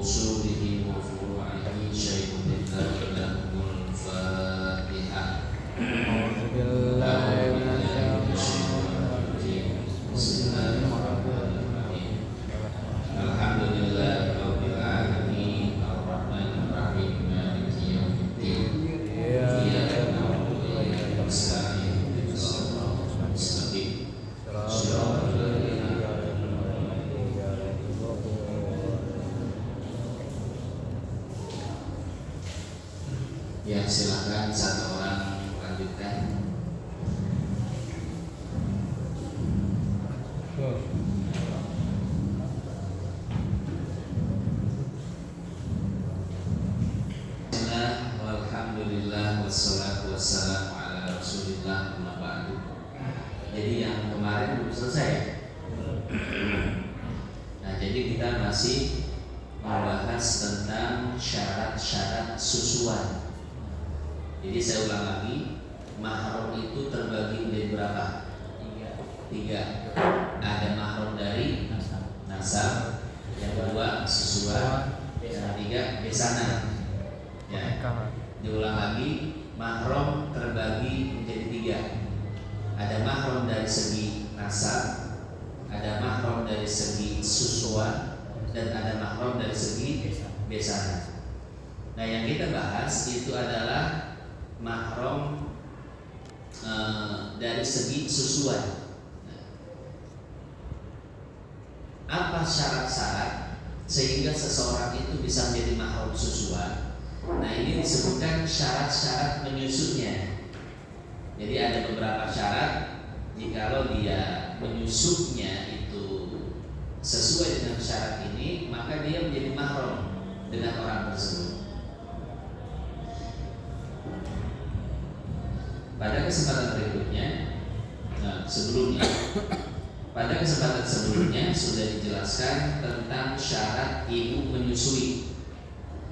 usulihi wa furu'ihi syai'un lillahi lahumul Fatihah. Bismillahirrahmanirrahim. Alhamdulillahirabbil alamin arrahmanir rahim maliki yaumiddin. Iyyaka na'budu wa iyyaka nasta'in ihdinas siratal mustaqim. Shiratal ladzina ya, silakan satu orang lanjutkan. Bismillah, walhamdulillah, wassalatu wassalamu ala rasulillah, amma ba'du. Jadi yang kemarin belum selesai. Nah, jadi kita masih membahas tentang syarat-syarat susuan. Jadi saya ulang lagi, mahram itu terbagi menjadi berapa? Tiga. Ada mahram dari nasab, yang kedua susuan, yang ketiga besanan. Ya. Diulang lagi, mahram terbagi menjadi tiga. Ada mahram dari segi nasab, ada mahram dari segi susuan, dan ada mahram dari segi besanan. Nah, yang kita bahas itu adalah mahram dari segi susuan. Apa syarat-syarat sehingga seseorang itu bisa menjadi mahram susuan? Nah, ini disebutkan syarat-syarat menyusunya. Jadi ada beberapa syarat, jikalau dia menyusunya itu sesuai dengan syarat ini, maka dia menjadi mahram dengan orang tersebut. Pada kesempatan berikutnya, pada kesempatan sebelumnya sudah dijelaskan tentang syarat ibu menyusui.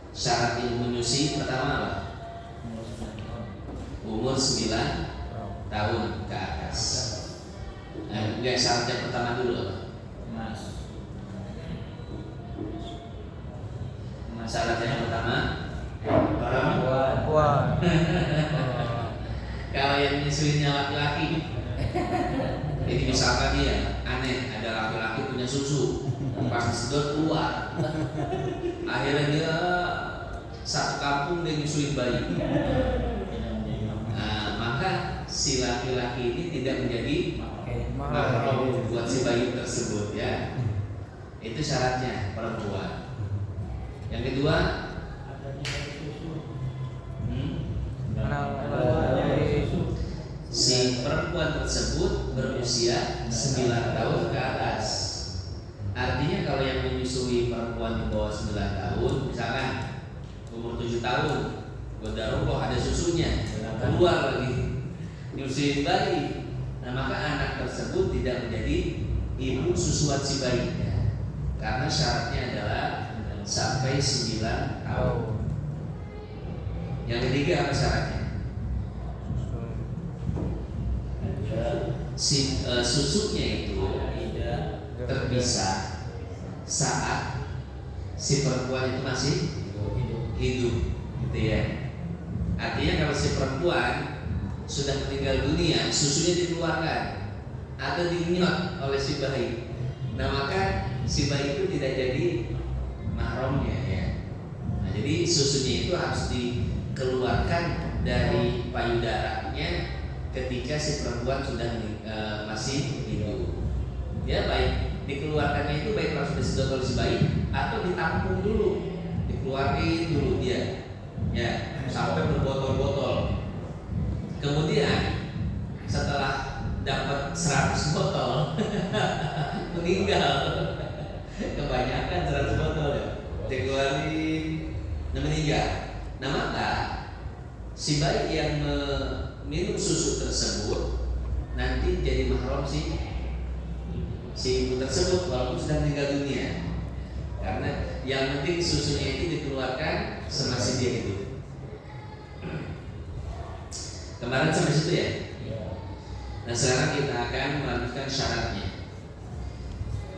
Syarat ibu menyusui pertama apa? Umur 9 tahun ke atas. Enggak, syarat yang pertama dulu apa? Syarat yang pertama perempuan. Kalau yang menyusuinya laki-laki, jadi misalkan dia aneh, ada laki-laki punya susu, pas disedot keluar, akhirnya dia satu kampung dia nyusuin bayi. Nah, maka si laki-laki ini tidak menjadi mahram buat si bayi tersebut, ya. Itu syaratnya perempuan. Yang kedua, si perempuan tersebut berusia 9 tahun ke atas. Artinya kalau yang menyusui perempuan di bawah 9 tahun, misalkan umur 7 tahun, qadarullah ada susunya, keluar lagi nyusuin bayi. Nah, maka anak tersebut tidak menjadi ibu susuan si bayi, karena syaratnya adalah sampai 9 tahun. Yang ketiga apa syaratnya? Susunya itu terpisah saat si perempuan itu masih hidup, gitu ya. Artinya kalau si perempuan sudah meninggal dunia, susunya dikeluarkan atau dinyot oleh si bayi. Nah, maka si bayi itu tidak jadi mahramnya, ya. Nah, jadi susunya itu harus dikeluarkan dari payudaranya ketika si perempuan sudah masih hidup. Ya, baik dikeluarkannya itu baik langsung disedot oleh si bayi atau ditampung dulu, dikeluarin dulu dia, ya, sampai berbotol-botol. Kemudian setelah dapat 100 botol meninggal, kebanyakan 100 botol ya, dikeluarin, meninggal. Nah, maka si bayi yang minum susu tersebut nanti jadi mahram si ibu tersebut walaupun sudah meninggal dunia, karena yang penting susunya itu dikeluarkan semasa dia hidup. Kemarin sampai situ ya. Nah, sekarang kita akan melanjutkan syaratnya.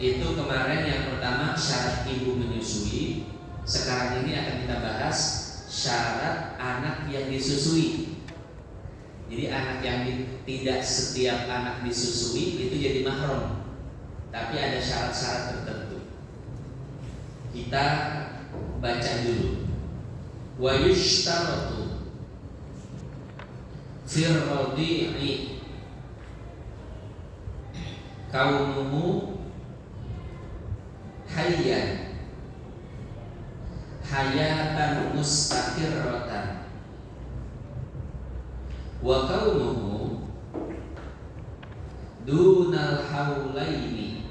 Itu kemarin yang pertama syarat ibu menyusui, Sekarang ini akan kita bahas syarat anak yang disusui. Jadi anak yang tidak setiap anak disusui itu jadi mahram, tapi ada syarat-syarat tertentu. Kita baca dulu. Wa yushtaratu fir radi'i kaunuhu hayyan hayatan mustaqirratan wa kaunuhu dunal haulaini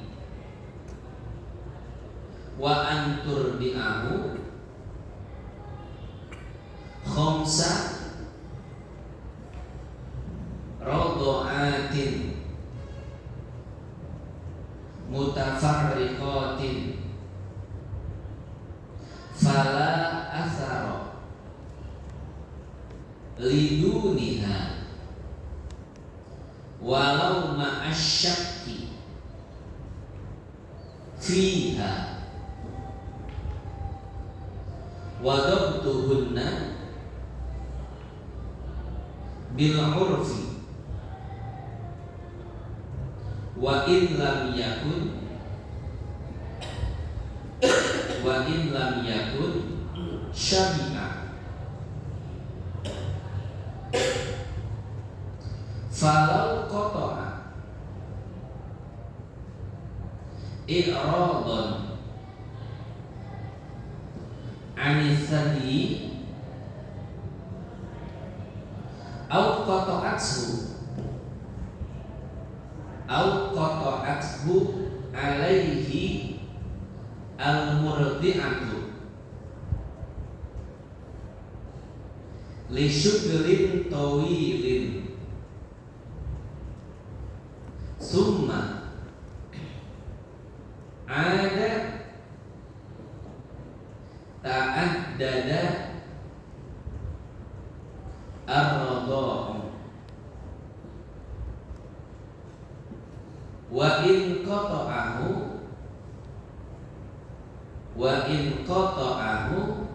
wa antur di'amu khamsa radha'atin mutafarriqatin fala athara liduniha walau ma'asyakki fiha wadabtuhunna bil urfi wa in lam yakun syabi'a falau qata'a i'radan anithani au qata'athu alaihi al-murdi'atu li syughrin tawilin summa ada ta'addada ar-radha'u wa in qata'ahu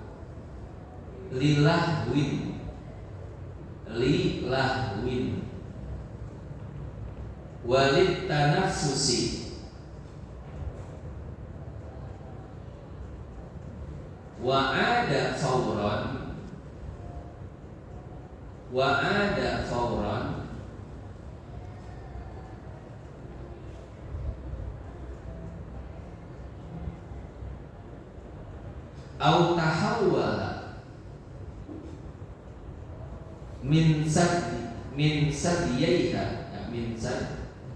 lilahwin walit tanaffusi wa ada fauran au tahawwala min sadiyaiha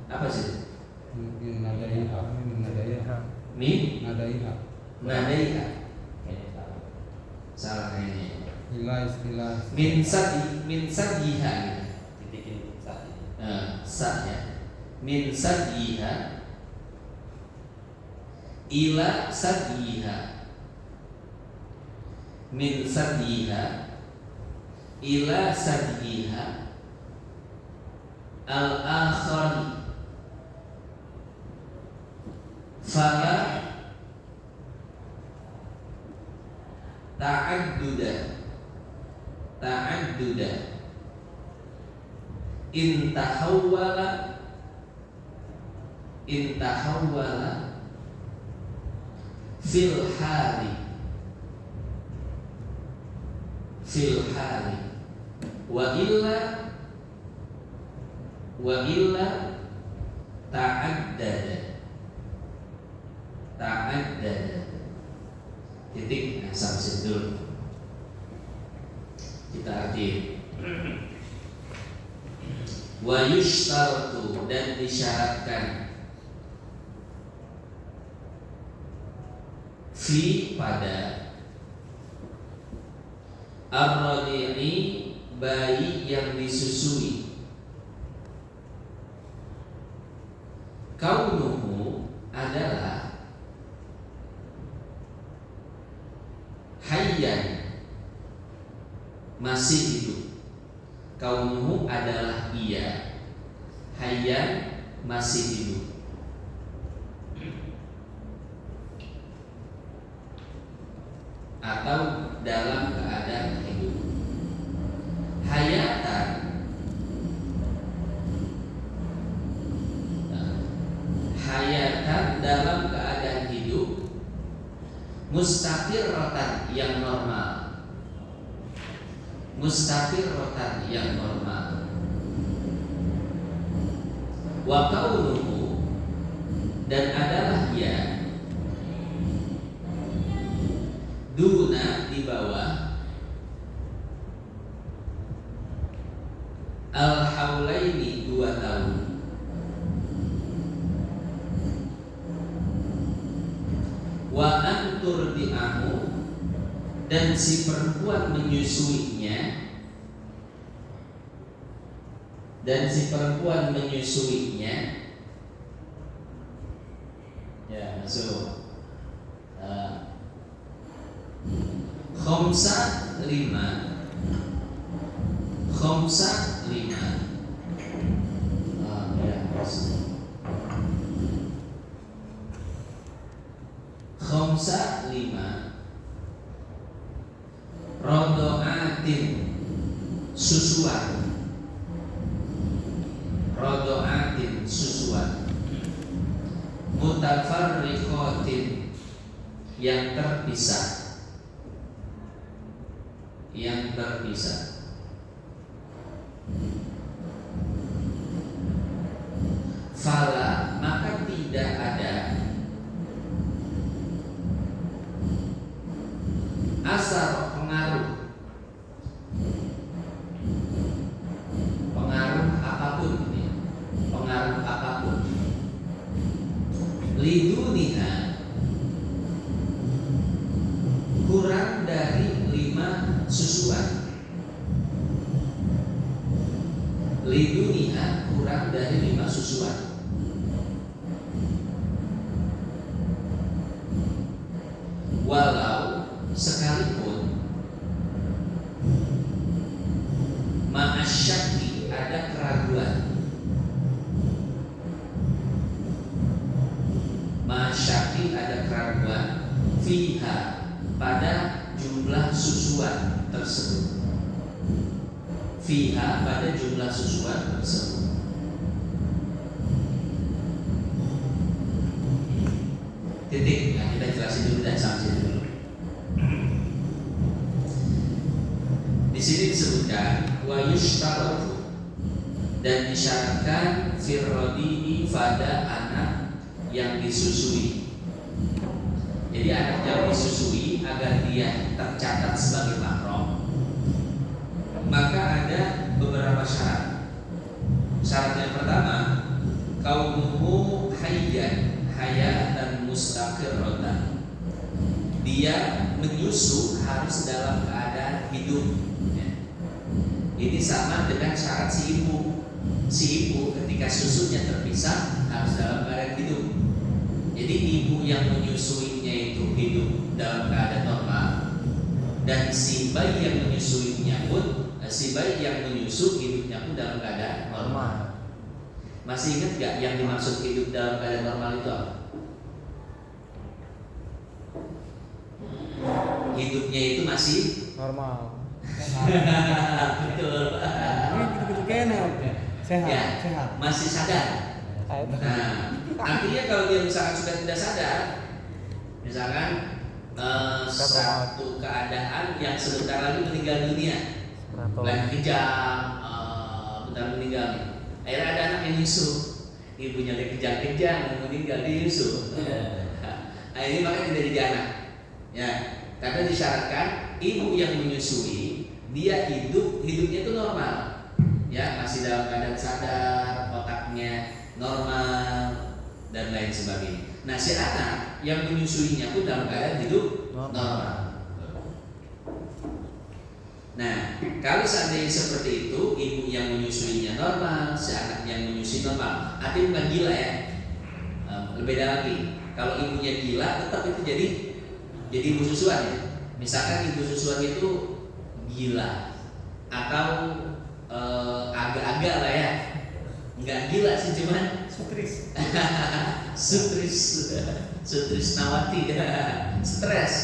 apa sih? Min nadaiha. Salah kayaknya. Istilah. Min sadiha. Titikin sadi. Sa ya. Min sadiha ila sadiha. Min sadiha ila sadiha al-akhari fala ta'adduda in tahawwala fil hali wa illa ta'addada titik. Nah, sampai dulu kita arti wa yushtaratu dan disyaratkan fi pada ar-radi'i bayi yang disusui kaunuhu adalah hayyan masih hidup. Kaunuhu adalah ia, hayyan masih hidup. atau dalam keadaan hidup. Hayatan, hayatan dalam keadaan hidup, mustaqirratan yang normal, mustaqirratan yang normal. Wa kaunuhu, dan adalah ia, duna di bawah, al-haulaini 2 tahun, wa antur di'amu, dan si perempuan menyusuinya, dan si perempuan menyusuinya. Ya, masuk. Khamsa 5. Khamsa 5. Ya, masuk. Khamsa 5. Rodo'atin, susuan. Rodo'atin, susuan. Mutafarriqatin, yang terpisah, yang terpisah. Fala, maka tidak ada asar, pengaruh, pengaruh apapun ini, pengaruh apapun. Liduniha, kurang dari 5 susuan. Liduniha, kurang dari 5 susuan. Walau sekalipun ma'asyaki, ada keraguan, ma'asyaki, ada keraguan, fiha, pada jumlah susuan tersebut, fiha, pada jumlah susuan tersebut. Titik. Nah, kita jelasin dulu dan sampai dulu. Di sini disebutkan wa yushtaratu, dan disyaratkan firrodi'i, pada anak yang disusui. Jadi anak yang disusui agar dia tercatat sebagai mahram, maka ada beberapa syarat. Syarat yang pertama, kaunuhu hayyan, hayatan mustaqirratan, dia menyusu harus dalam keadaan hidup. Ini sama dengan syarat si ibu. Si ibu ketika susunya terpisah harus dalam keadaan hidup. Jadi ibu yang menyusuinya itu hidup dalam keadaan normal, dan si bayi yang menyusuinya pun, si bayi yang menyusu hidupnya pun dalam keadaan normal. Masih ingat gak yang dimaksud hidup dalam keadaan normal itu apa? Hidupnya itu masih Normal. betul. Gitu-gitu kayaknya. Sehat, Ya, sehat. masih sadar. Nah, artinya kalau dia misalkan sudah tidak sadar, misalkan satu keadaan yang sebentar lagi meninggal dunia, lagi kejam, bentar meninggal nih. Akhirnya ada anak yang nyusu, ibunya lagi kejang-kejang meninggal, dia nyusu. Nah, ini makanya tidak jadi anak. Ya, karena disyaratkan ibu yang menyusui, dia hidupnya itu normal. Ya, masih dalam keadaan sadar, otaknya normal dan lain sebagainya. Nah, si anak yang menyusuinya pun dalam keadaan hidup normal. Nah, kalau seandainya seperti itu, ibu yang menyusuinya normal, si anak yang menyusui normal, artinya bukan gila ya. Berbeda lagi. Kalau ibunya gila, tetap itu jadi ibu susuan ya. Misalkan ibu susuan itu gila atau agak-agak lah ya, nggak gila sih, cuman sutris nawati, stres.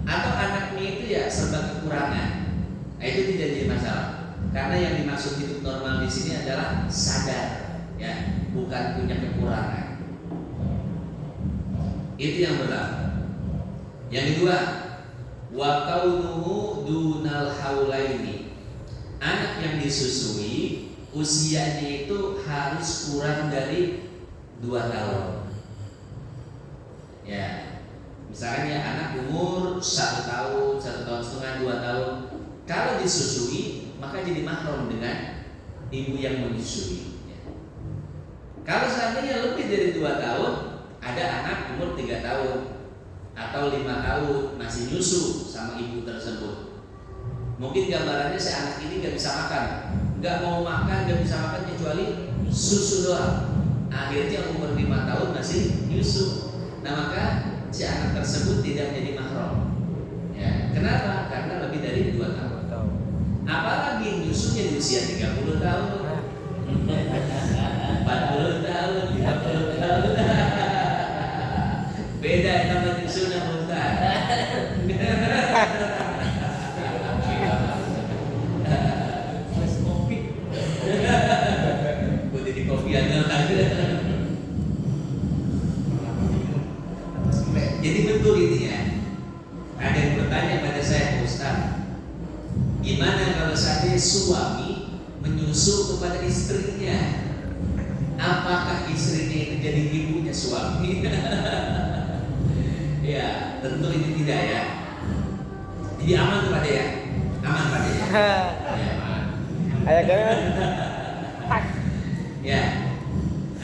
Atau anaknya itu ya serba kekurangan, nah, itu tidak jadi masalah. Karena yang dimaksud hidup normal di sini adalah sadar, ya, bukan punya kekurangan. Itu yang berlaku. Yang kedua, wa kaunuhu dunal haulaini. Anak yang disusui usianya itu harus kurang dari 2 tahun. Ya, misalkan ya anak umur 1 tahun, 1 tahun setengah, 2 tahun. Kalau disusui maka jadi mahram dengan ibu yang menyusui. Ya. Kalau seandainya lebih dari 2 tahun, ada anak umur 3 tahun atau 5 tahun masih nyusu sama ibu tersebut. Mungkin gambarannya si anak ini gak bisa makan, gak mau makan, gak bisa makan kecuali susu doang. Akhirnya umur 5 tahun masih nyusu. Nah maka si anak tersebut tidak menjadi mahram. Ya, kenapa? Karena lebih dari 2 tahun. Apalagi nyusunya di usia 30 tahun, 40 tahun, 50 tahun. Beda sama nyusunya Ustaz. Udah di kopi aja. Jadi betul ini ya. Ada yang bertanya pada saya, Ustaz, gimana kalau saja suami menyusu kepada istrinya? Apakah istrinya itu jadi ibunya suami? Ya, tentu ini tidak ya. Jadi aman tuh Pak ya? Aman Pak ya? Ya, aman. Ayah kan? Ya.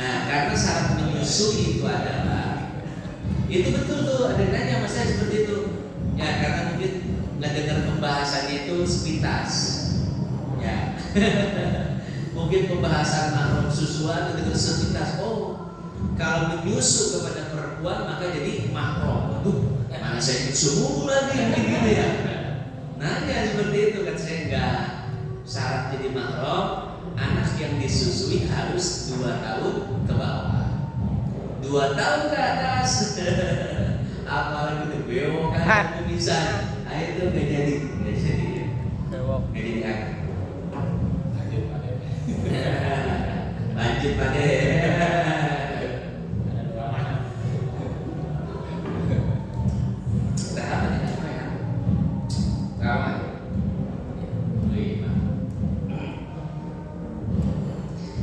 Nah, karena syarat menyusui itu adalah itu betul tuh, ada yang nanya sama saya seperti itu. Ya, karena mungkin nggak dengar pembahasannya itu sepintas. Ya. Mungkin pembahasan mahram susuan dengar sepintas. Oh, kalau menyusu kepada perempuan maka jadi mahram. Waduh, mana saya nyusu lagi gitu ya. Nanya seperti itu kan, saya enggak. Syarat jadi mahram, anak yang disusui harus 2 tahun ke bawah. 2 tahun ke atas. Apalagi udah bewok kan bisa. Nah, itu nggak jadi. Bewok. Nggak jadi anak. Lanjut Pak De.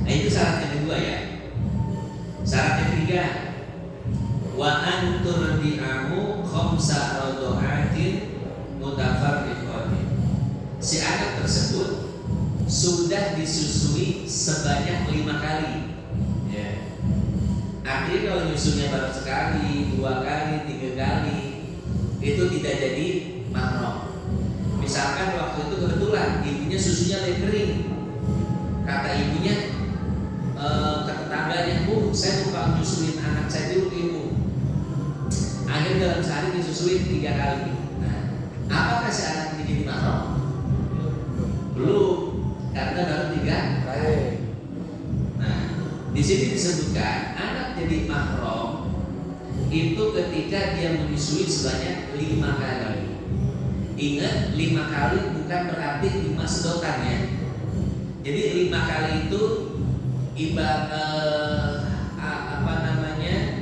Nah itu syarat yang kedua ya. Syarat yang ketiga, wa anturdi'ahu khamsa radha'atin mutafarriqatin. Si anak tersebut sudah disusui sebanyak 5 kali. Ya. Artinya kalau nyusunya baru sekali, 2 kali, 3 kali, itu tidak jadi mahram. Misalkan waktu itu kebetulan ibunya susunya lagi kering, kata ibunya ke tetangganya, Bu, saya lupa nyusuin anak saya dulu ibu. Akhirnya dalam sehari disusuin 3 kali. Nah, apakah si anak ini jadi mahram? Belum, karena baru 3 kali. Nah, di sini disebutkan anak jadi mahram itu ketika dia menyusui sebanyak 5 kali. Ingat, 5 kali bukan berarti 5 sedotan ya. Jadi 5 kali itu ibarat apa namanya?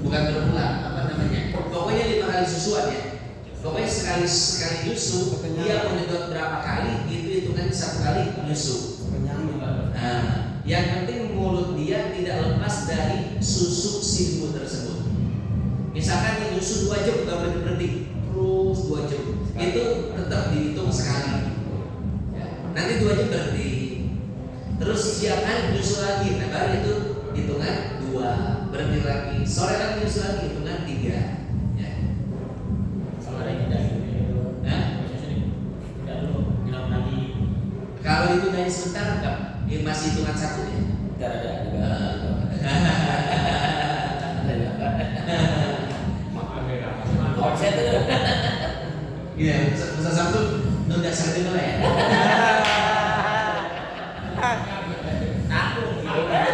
Bukan berulang, apa namanya? Pokoknya 5 kali susuan ya. Pokoknya sekali nyusu, dia menyedot berapa kali, itu hitungan 1 kali nyusu. Nah, yang penting mulut dia tidak lepas dari susu si ibu tersebut. Misalkan dia nyusu 2 jam nggak berhenti terus 2 jam, itu tetap dihitung sekali. Ya. Nanti 2 jam berhenti, terus siang hari nyusu lagi, nah baru itu hitungan 2, berhenti lagi, sore lagi nyusu lagi, hitungan 3. Ya. Kalau itu dari sebentar enggak? Ini masih hitungan 1 ya? Tidak ada. Konsep itu. Iya, Ustaz Samsul nunda sekali ya. Takut.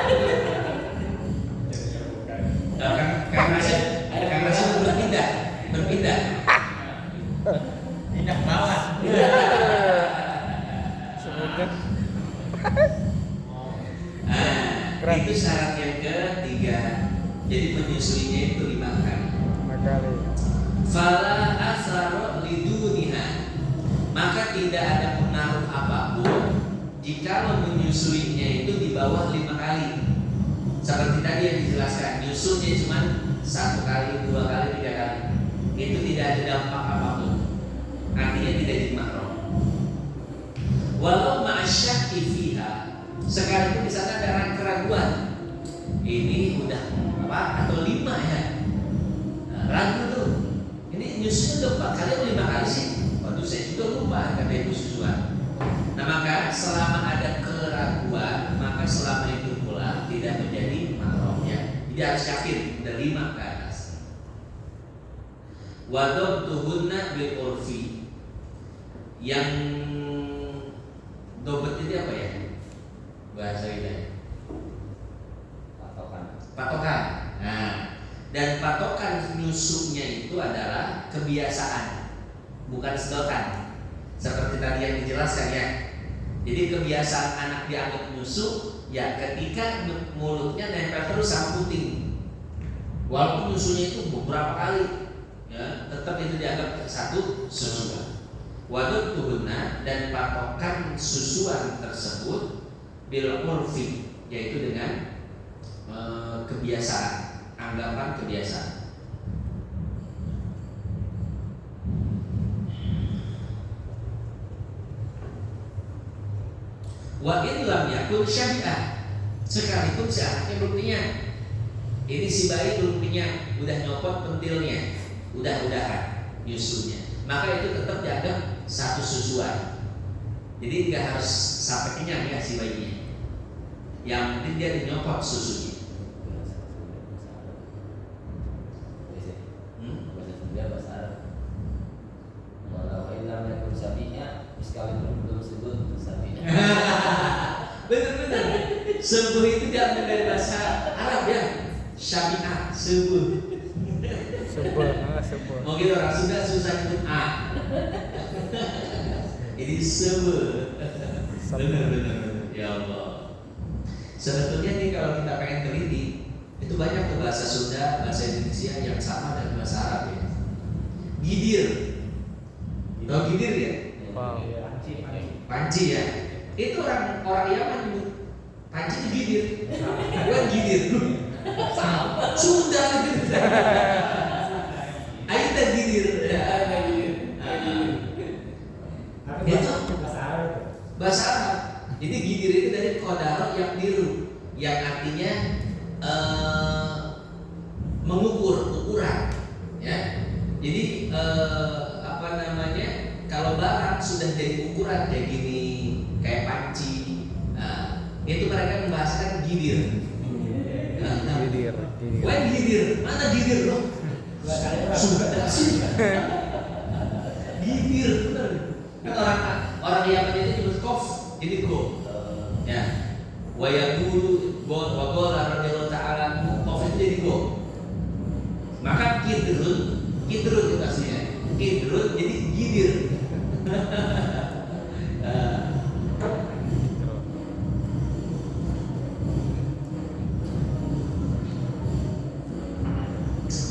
Keren. Itu syarat yang ketiga. Jadi menyusuinya itu 5 kali. Makali. Fala asaro liduniha, maka tidak ada pengaruh apapun jika menyusuinya itu di bawah 5 kali. Seperti tadi yang dijelaskan, nyusunya cuma 1 kali, 2 kali, 3 kali. Itu tidak ada dampak apapun. Artinya tidak jadi mahram. Walau ma'asyaki fiha, sekalipun di sana ada keraguan. Ini udah 4 atau 5 ya. Nah, ragu tuh. Ini nyusunya udah 4 kali atau 5 kali sih? Waduh, saya juga lupa kata ibu susuan. Nah, maka selama ada keraguan, maka selama itu pula tidak menjadi mahramnya. Jadi harus yakin udah 5 ke atas. Wadabtuhunna bil urfi. Yang dobet ini apa ya? Bahasa kita. Patokan. Nah, dan patokan nyusunya itu adalah kebiasaan, bukan sedotan. Seperti tadi yang dijelaskan ya. Jadi kebiasaan anak dianggap nyusu ya ketika mulutnya nempel terus sama puting. Walaupun nyusunya itu beberapa kali, ya, tetap itu dianggap satu susuan. Waduk tuhuna, dan patokan susuan tersebut bil urfi, yaitu dengan kebiasaan, anggapan kebiasaan. Wa in lam yakun syabi'ah, sekalipun si anaknya belum kenyang. Ini si bayi belum kenyang, udah nyopot pentilnya, udah-udahan nyusunya, maka itu tetap dianggap satu susuan. Jadi nggak harus sampai kenyang ya si bayinya. Yang penting dia nyopot susunya. Bahasa Arab. Walau ilam yakun sabinya, sekalipun belum sebut sabinya. Benar-benar. Sebuah itu diambil dari bahasa Arab ya. Syabi'ah, sebuah. Sebuah. Mungkin orang Sunda susah nyebut A. Ini sebuah. Benar-benar. Ya Allah. Sebetulnya nih kalau kita pengen teliti, itu banyak tuh bahasa Sunda, bahasa Indonesia yang sama dengan bahasa Arab ya. Gidir. Tahu gidir ya? Wow. Panci ya. Itu orang Yaman nyebut panci itu gidir. Bukan gidir. Sama. Sunda gitu. Aida gidir. Itu bahasa Arab. Jadi gidir itu dari kodaro yang biru, yang artinya ukuran, ya. Jadi apa namanya? Kalau barang sudah jadi ukuran kayak gini, kayak panci, itu mereka membahasakan gidir. Wah gidir, mana gidir loh? Sudah sih. Gidir benar. Kan orang Yaman itu nyebut kof, jadi go. Ya. Wa yaqulu wa qala radhiyallahu ta'ala kof itu jadi go. Maka kidrun itu aslinya. Kidrun jadi gidir.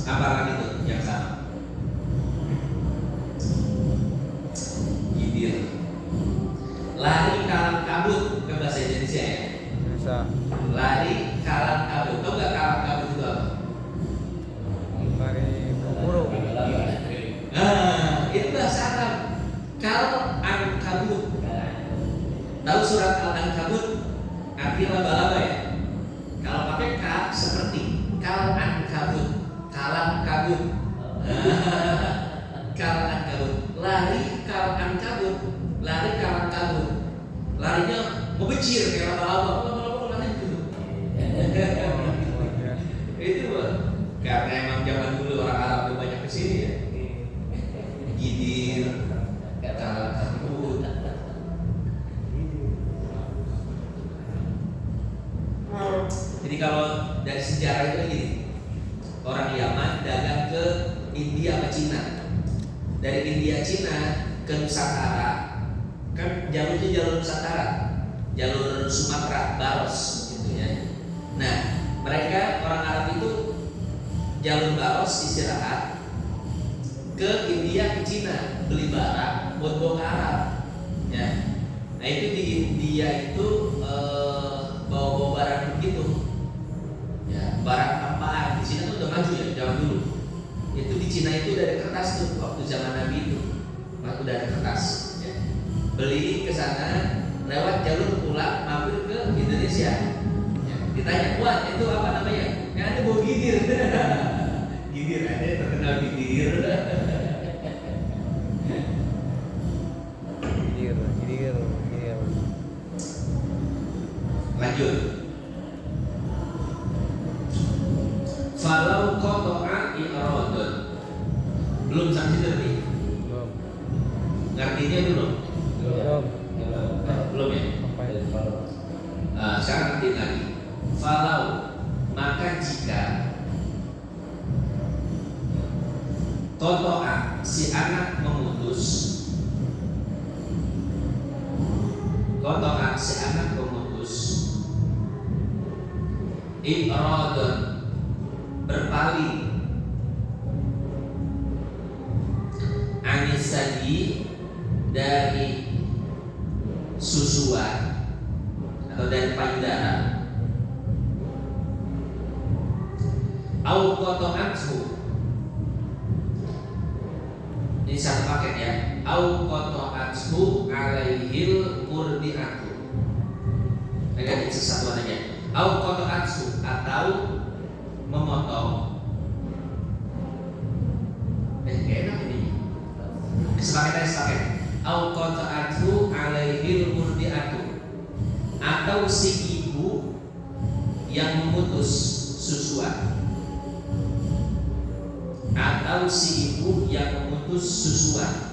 Apa lagi tuh yang sama? Gidir. Lari kalang kabut ke bahasa Indonesia ya. Bisa. Lari kalang kabut. Tahu nggak kalang kabut itu apa? Lari burung. Itu bahasa Arab. Kal ankabut. Tahu surat Al-Ankabut? Artinya laba-laba ya. Kalau pakai ka seperti kal ankabut, kalang kabut. Kal ankabut. Lari kal ankabut. Lari kalang kabut. Larinya membecir kayak laba-laba. Lari gitu. Itu karena emang zaman dulu orang Arab tuh banyak kesini ya. Gidir, kalang kabut. Jadi kalau dari sejarah itu gini, orang Yaman dagang ke India sama Cina. Dari India Cina ke Nusantara, kan jalurnya jalur Nusantara. jalur Sumatera, Baros gitu ya. Nah, mereka orang Arab itu jalur Baros istirahat ke India, ke Cina beli barang buat bawa ke Arab ya. Nah itu di India itu bawa barang begitu ya, barang apaan. Di Cina tuh udah maju ya zaman dulu. Itu di Cina itu udah ada kertas tuh waktu zaman Nabi itu, udah ada kertas ya. Beli ke sana lewat jalur pulang mampir ke Indonesia ya. Ditanya, wah itu apa namanya? Yang ada bawa gidir. Gidir ada yang terkenal gidir. Gidir. Lanjut. Falau qata'a i'radun. Belum sampai situ nih. Belum. Ngertinya belum? Belum ya? Sampai. Sekarang ngerti lagi. Falau, maka jika qata'a, si anak memutus, qata'a, si anak memutus, i'radun, berpaling, anisadi, dari susuan atau dari payudara, au qata'athu, ini satu paket ya, au qata'athu alaihil murdi'atu, agak sesatuan aja, au qata'athu, atau memotong. Gak enak ini. Sepaket. Au qata'athu alaihil murdi'atu, atau si ibu yang memutus susuan, atau si ibu yang memutus susuan.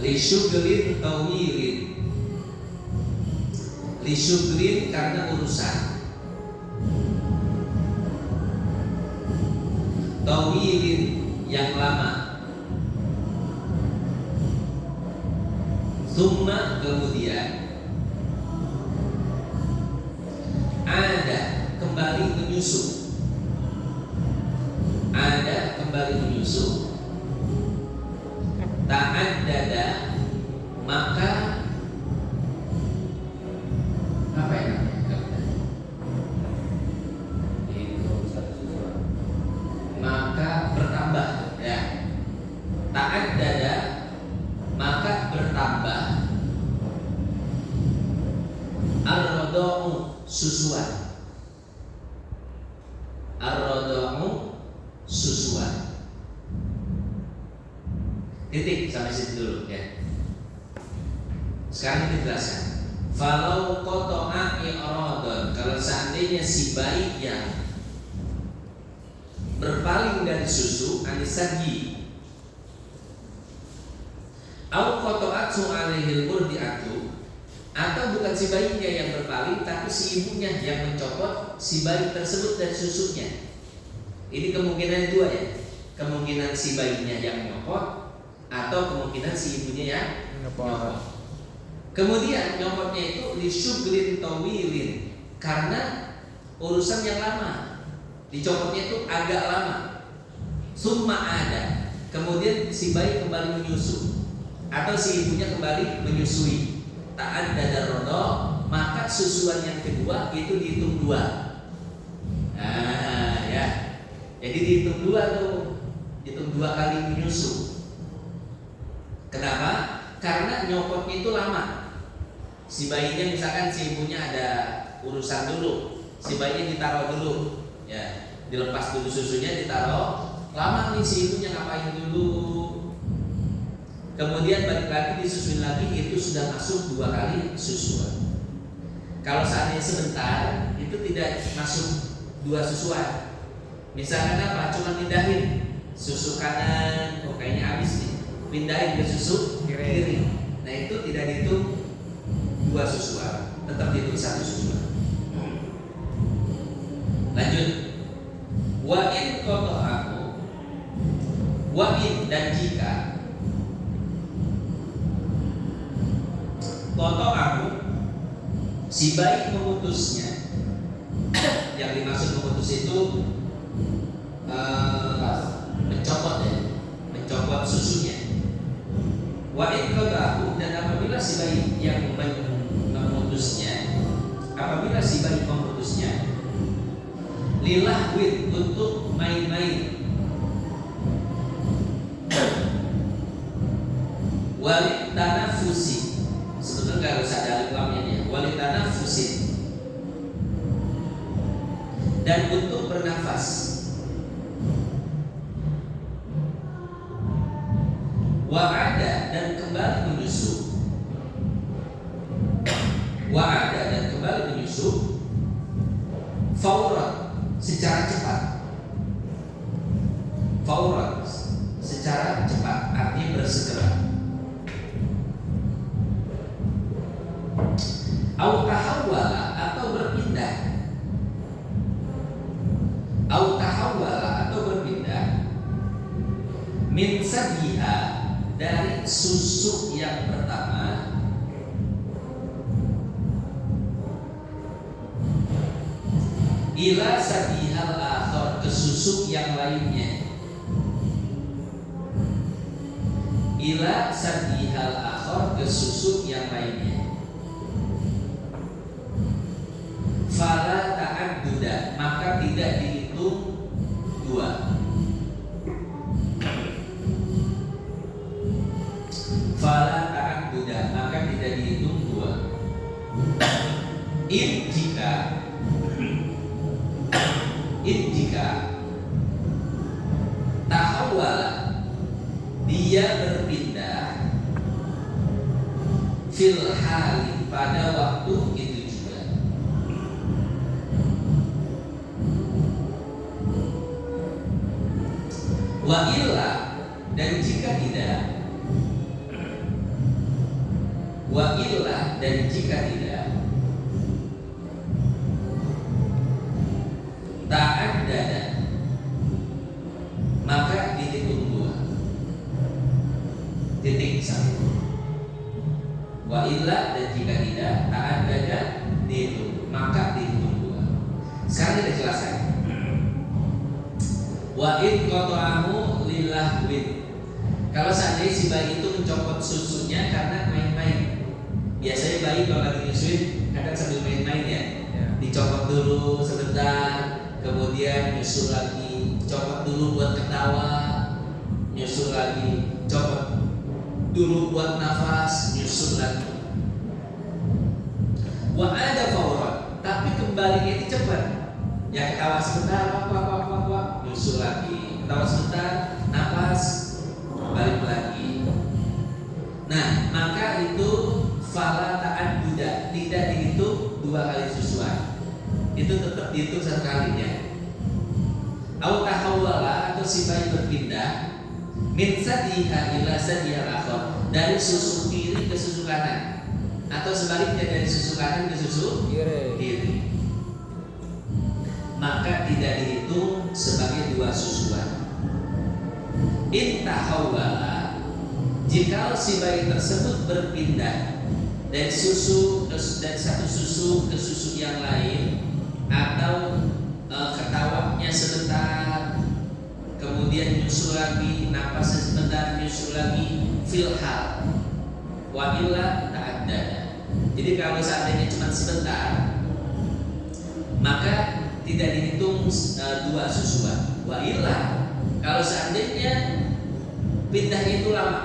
Li syuglin tawilin, li syuglin karena urusan, tawilin yang lama, summa kemudian ada kembali menyusu, ta'addada, maka apa ya namanya? Itu satu susuan. Maka bertambah ya. Ta'addada, maka bertambah, ar-rada'u, susuan, ar-rada'u, susuan. Titik sampai situ dulu ya. Sekarang dijelaskan. Falau qata'a i'radun, kalau seandainya si bayi yang berpaling dari susu, anisagi, au qata'atsu alaihil murdi'atu, atau bukan si bayinya yang berpaling tapi si ibunya yang mencopot si bayi tersebut dari susunya. Ini kemungkinan dua ya. Kemungkinan si bayinya yang nyopot atau kemungkinan si ibunya yang nyopot. Kemudian nyopotnya itu li syuglin tawilin, karena urusan yang lama. Dicopotnya itu agak lama. Summa ada, kemudian si bayi kembali menyusu atau si ibunya kembali menyusui. Ta'addada rodo, maka susuan yang kedua itu dihitung dua. Nah ya, jadi dihitung dua tuh, hitung dua kali menyusu. Kenapa? Karena nyopotnya itu lama. Si bayinya misalkan si ibunya ada urusan dulu, si bayinya ditaruh dulu, ya, dilepas dulu susunya, ditaruh. Lama nih si ibunya ngapain dulu? Kemudian balik lagi disusuin lagi, itu sudah masuk dua kali susuan. Kalau seandainya sebentar, itu tidak masuk dua susuan. Misalkan apa? Cuma pindahin susu kanan, kok kayaknya habis nih, pindahin ke susu kiri. Nah itu tidak dihitung dua susuan, tetap dihitung satu susuan. Lanjut. Wa in qata'ahu, wa in dan jika aku si bayi memutusnya. Yang dimaksud memutus itu mencopot susunya. Wa in qadahu, dan apabila si bayi yang memutusnya, lilahwin, untuk main-main, walit tanafusi, sebetulnya nggak usah ada alif lamnya dia, walit tanafusi, dan untuk bernafas. Wa'ada, dan kembali menyusu. Wa'ada, dan kembali menyusu. Fauran, secara cepat. Fauran, secara cepat, artinya bersegera. Au tahawwala, atau berpindah. Au tahawwala, atau berpindah. Min sabiha, dari susu yang pertama ila sabihal akhar, ke susu yang lainnya. Ila sabihal akhar, ke susu yang lainnya. Fala ta'adduda, maka tidak dihitung dua. Fala ta'adduda, maka tidak dihitung dua. In jika tahawwala, dia berpindah, fil hali, pada waktu itu juga. Wa illa, dan jika tidak. Wa illa, dan jika tidak. Ta'addada, maka dihitung dua. Titik satu. Wa illa, dan jika tidak. Ta'addada, dihitung, maka dihitung dua. Sekarang kita jelaskan. Wa in qata'ahu lilahwin, kalau seandainya si bayi itu mencopot susunya karena main-main. Biasanya bayi kalau lagi nyusuin kadang sambil main-main ya. Dicopot dulu sebentar, kemudian nyusul lagi, copot dulu buat ketawa, nyusul lagi, copot dulu buat nafas, nyusul lagi. Wa ada fauran, tapi kembalinya itu cepat. Ya ketawa sebentar, wak, nyusul lagi, ketawa sebentar, nafas, balik lagi. Nah, maka itu fala ta'adduda, tidak dihitung dua kali susuan. Itu tetap dihitung satu kalinya. Au tahawwala, atau si bayi berpindah, min sadiha ila sadihal akhar, dari susu kiri ke susu kanan, atau sebaliknya dari susu kanan ke susu kiri. Maka tidak dihitung sebagai dua susuan. In tahawwala, jika si bayi tersebut berpindah dari satu susu ke susu yang lain, atau ketawanya sebentar, kemudian nyusul lagi, napasnya sebentar, nyusul lagi, filhal, wa illa ta'addada. Jadi kalau seandainya cuma sebentar, maka tidak dihitung dua susuan. Wa illa, kalau seandainya pindah itu lama,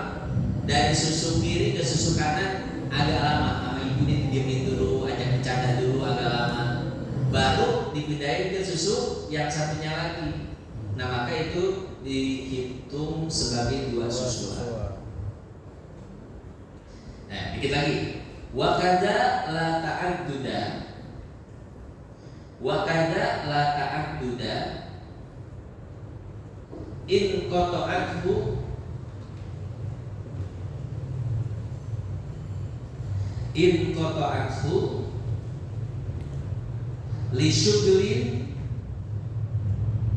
dari susu kiri ke susu kanan agak lama, sama ibu ini didiemin dulu, ajak bercanda dulu agak lama, baru dipindahin ke susu yang satunya lagi. Nah, maka itu dihitung sebagai dua susuan. Nah, dikit lagi. Wa kadza la ta'adduda. Wa kadza la ta'adduda in qata'athu li syughlin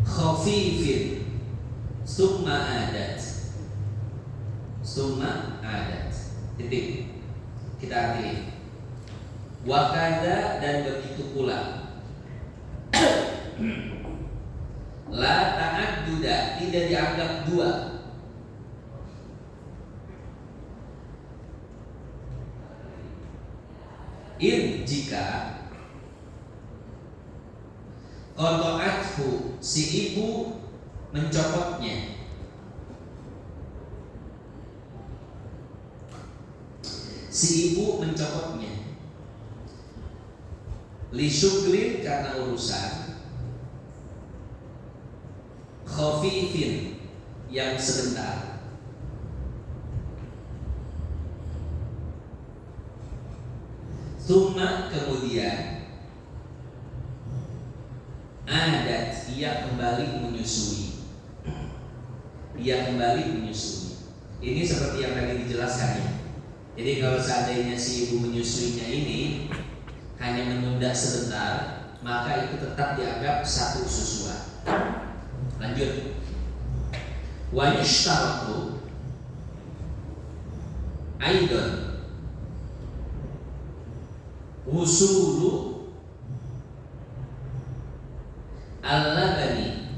khafifin summa adat. Summa adat. Titik. Kita artiin. Wakada dan begitu pula. La ta'adduda, tidak dianggap dua. Jika qata'athu, si ibu mencopotnya. Si ibu mencopotnya. Li syuglin, karena urusan. Khafifin, yang sebentar. Tsumma, kemudian adat, ia kembali menyusui. Ia kembali menyusui. Ini seperti yang tadi dijelaskan ya. Jadi kalau seandainya si ibu menyusuinya ini hanya menunda sebentar, maka itu tetap dianggap satu susuan. Lanjut. Wa yushtaratu aidan wusulu al-labani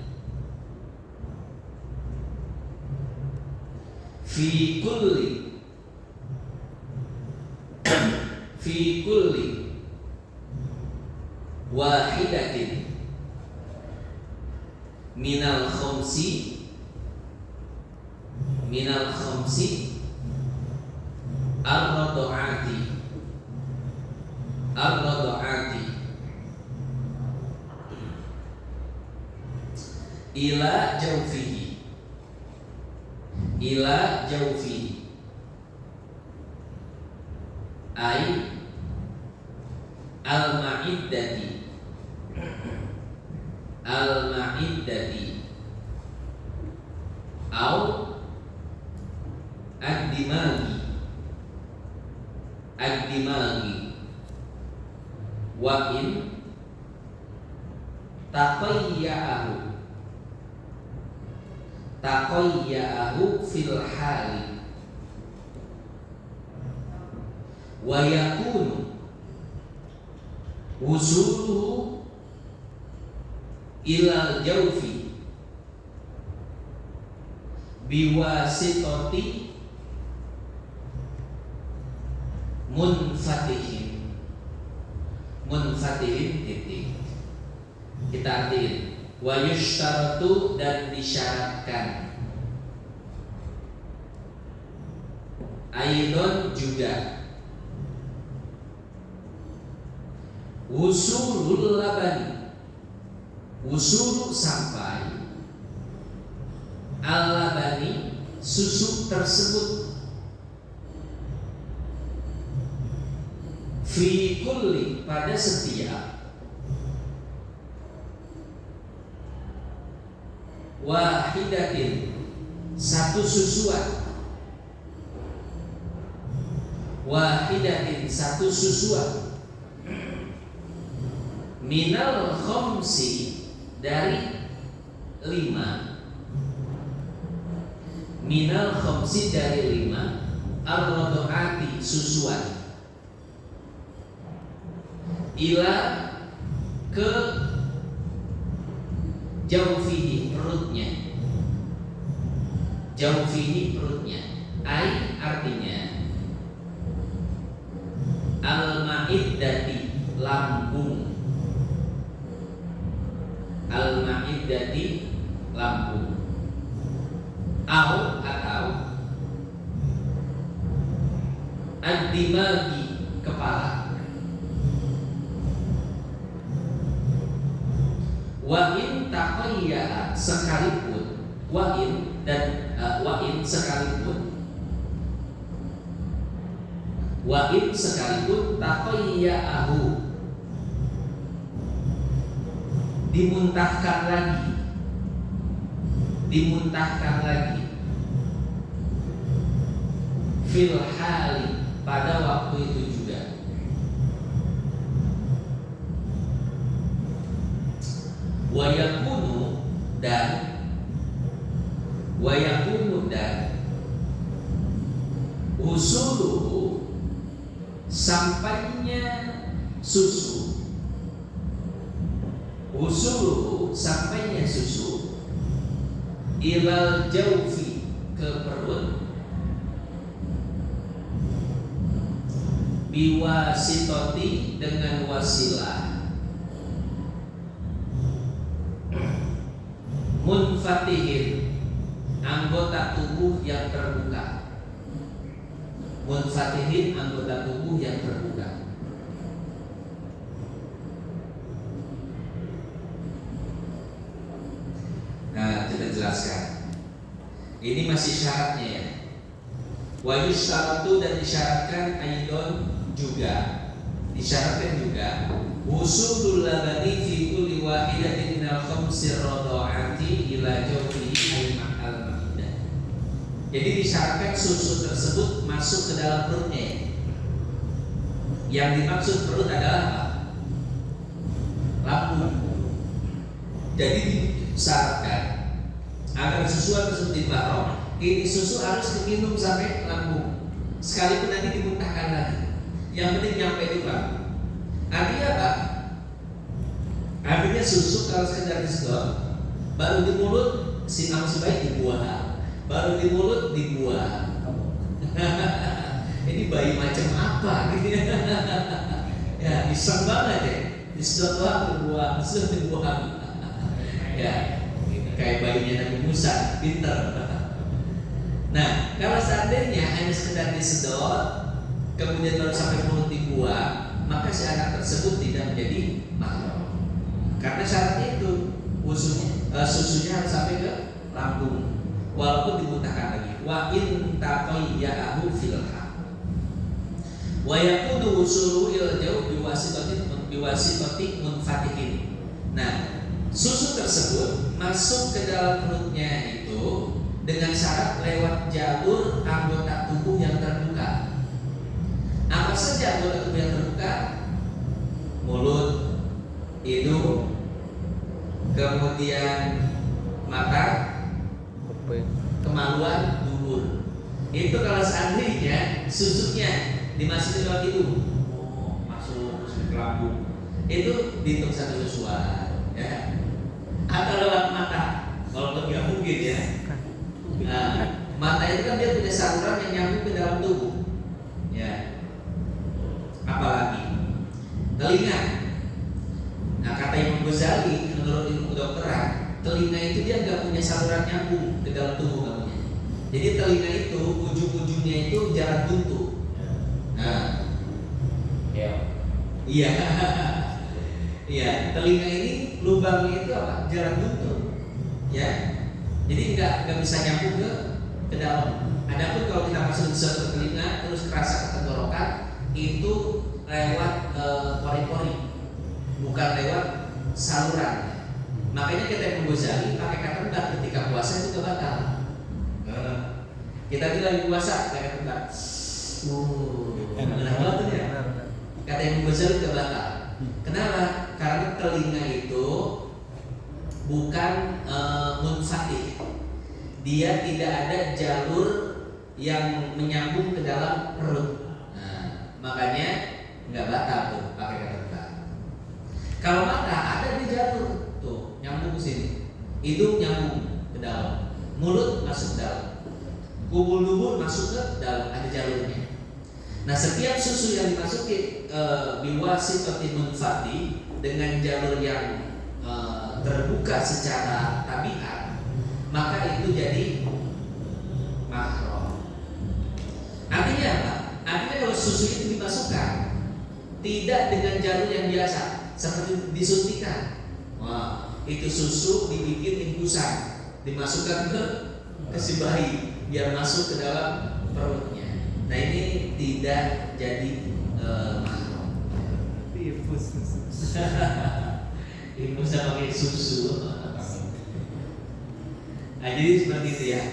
fi kulli wahidatin minal khamsi ar-radu'ati ila jawfihi ay al-ma'iddati au ad-dimagi wa in taqayya'ahu fil hali wa yakunu wusuluhu ilal jawfi biwasitati munfatihin titik. Kita artiin. Wa yushtaratu, dan disyaratkan. Aidon, juga. Wusulul labani, wusulu, sampai. Al-labani, susu tersebut. Fi kulli, pada setiap. Wahidatin, satu susuan. Wahidatin, satu susuan. Minal khamsi, dari 5. Minal khamsi, dari 5. Ar-radu'ati, susuan. Ila, ke jawfihi, perutnya. Jawfihi, perutnya. Ai, artinya al-ma'iddati, lambung. Al-ma'iddati, lambung. Atau ad-dimagi, kepala. Wa in taqayya, sekalipun. Wa in sekalipun taqayya'ahu, dimuntahkan lagi fil hali, pada waktu itu juga. Wa yakunu, dan usuluhu, sampainya susu, usuluhu, sampainya susu, ilal jaufi, ke perut, biwasitoti, dengan wasilah, munfatihin, anggota tubuh yang terbuka. Munfatihin, anggota tubuh yang terbuka. Nah, kita jelaskan. Ini masih syaratnya ya. Wa yusyaratu, dan disyaratkan aidon juga. Disyaratkan juga usulul labani fi kulli wahidatin minal khamsir radha'ati ila jawfihi al-ma'idah. Jadi disyaratkan susu tersebut masuk ke dalam perutnya. Yang dimaksud perut adalah apa? Lambung. Jadi disyaratkan agar susu tersebut dibawa, ini susu harus diminum sampai lambung, sekalipun nanti dimuntahkan lagi. Yang penting nyampe di lambung. Artinya apa? Artinya susu kalau sekedar disedot, baru di mulut si bayi dibuang, baru di mulut dibuang. Ini bayi macam apa gitu ya? Ya, iseng banget ya. Disedot doang dibuang, disedot dibuang. Ya, kayak bayinya Nabi Musa, pinter. Nah, kalau seandainya hanya sekedar disedot, kemudian baru sampai mulut dibuang, maka si anak tersebut tidak menjadi mahram. Karena syaratnya itu susunya harus sampai ke lambung, walaupun dimuntahkan lagi. Wa in taqayya'ahu fil haq. Wa yakunu usulu il jauh biwasitati munfatihin. Nah, susu tersebut masuk ke dalam perutnya itu dengan syarat lewat jalur anggota tubuh yang terbuka. Apa saja anggota tubuh yang terbuka? Mulut, hidung, kemudian mata, kemaluan, dubur. Itu kalau seandainya susunya dimasukin lewat hidung, masuk ke lambung, itu dihitung satu susuan, ya. Atau lewat mata, kalau nggak mungkin ya. Nah, mata itu kan dia punya saluran yang nyambung ke dalam tubuh, ya. Apalagi telinga. Nah, kata Imam Ghazali, menurut ilmu kedokteran, telinga itu dia nggak punya saluran nyambung ke dalam tubuh kamunya. Jadi telinga itu ujung-ujungnya itu jalan buntu. Nah, iya, iya, telinga ini lubangnya itu apa? Jalan buntu, ya. Jadi nggak bisa nyambung ke dalam. Adapun kalau kita masuk ke telinga terus kerasa ke tenggorokan, itu lewat pori-pori, bukan lewat saluran. Makanya kita Imam Ghazali pakai kata enggak ketika puasa itu kebatal. Kita bilang puasa pakai kata enggak. Benar banget ya. Kata Imam Ghazali kebatal. Kenapa? Karena telinga itu bukan munfatih. Dia tidak ada jalur yang menyambung ke dalam perut. Nah, makanya nggak batal tuh pakai kata enggak. Kalau mata ada di jalur tuh nyambung ke sini, hidung nyambung ke dalam, mulut masuk ke dalam, kubul dubur masuk ke dalam, ada jalurnya. Nah, setiap susu yang dimasuki biwasitati munfati dengan jalur yang terbuka secara tabiat, maka itu jadi mahram. Artinya apa? Artinya kalau susu itu dimasukkan tidak dengan jalur yang biasa seperti disuntikan. Wah, itu susu dibikin infusan, dimasukkan ke si bayi biar masuk ke dalam perutnya. Nah, ini tidak jadi mahram. Infus pakai susu. Nah, jadi seperti itu ya.